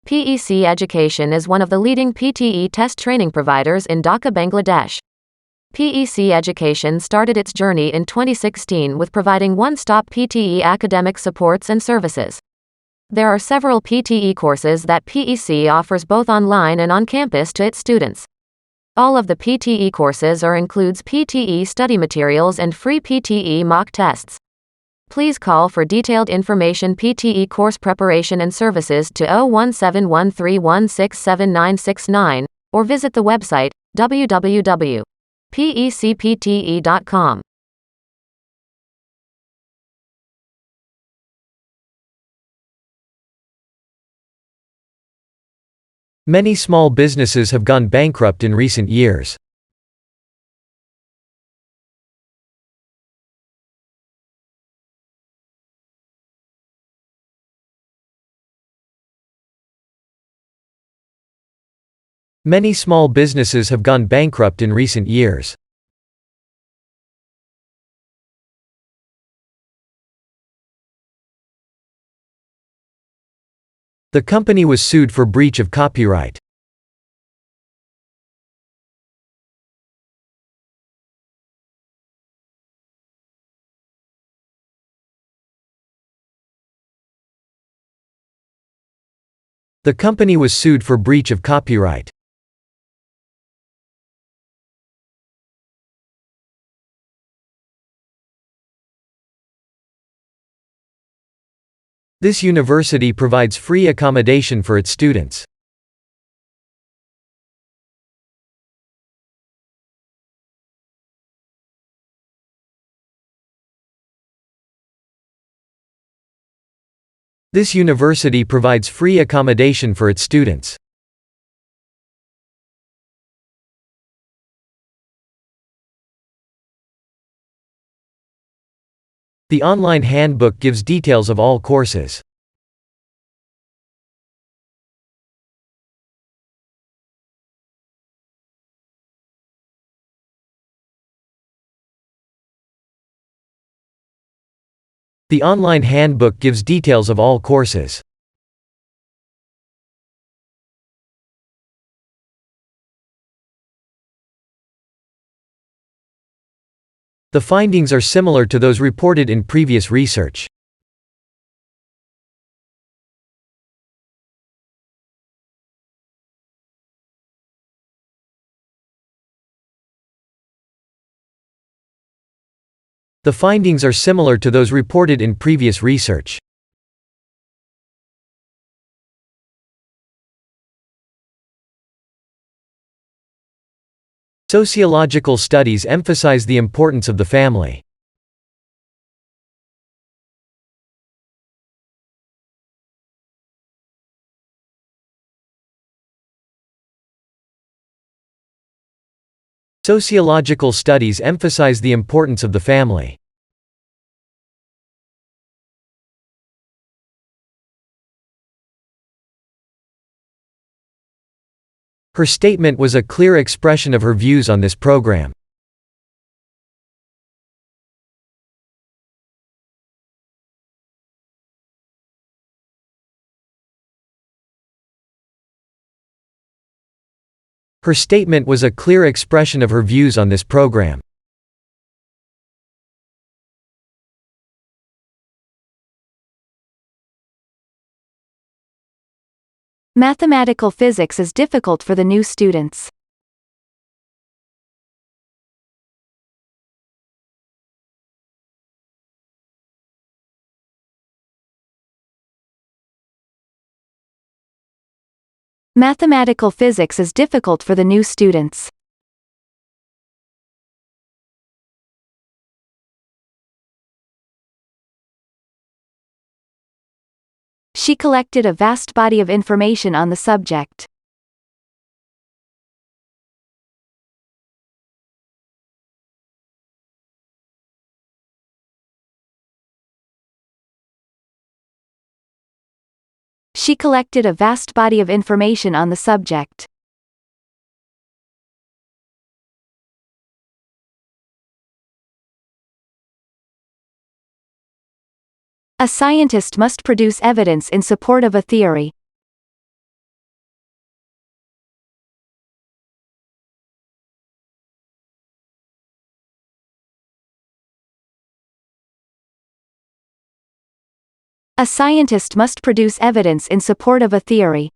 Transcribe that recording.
PEC Education is one of the leading PTE test training providers in Dhaka, Bangladesh. PEC Education started its journey in 2016 with providing one-stop PTE academic supports and services. There are several PTE courses that PEC offers both online and on campus to its students. All of the PTE courses includes PTE study materials and free PTE mock tests. Please call for detailed information PTE course preparation and services to 01713167969 or visit the website www.pecpte.com. Many small businesses have gone bankrupt in recent years. Many small businesses have gone bankrupt in recent years. The company was sued for breach of copyright. The company was sued for breach of copyright. This university provides free accommodation for its students. This university provides free accommodation for its students. The online handbook gives details of all courses. The online handbook gives details of all courses. The findings are similar to those reported in previous research. The findings are similar to those reported in previous research. Sociological studies emphasize the importance of the family. Sociological studies emphasize the importance of the family. Her statement was a clear expression of her views on this program. Her statement was a clear expression of her views on this program. Mathematical physics is difficult for the new students. Mathematical physics is difficult for the new students. She collected a vast body of information on the subject. She collected a vast body of information on the subject. A scientist must produce evidence in support of a theory. A scientist must produce evidence in support of a theory.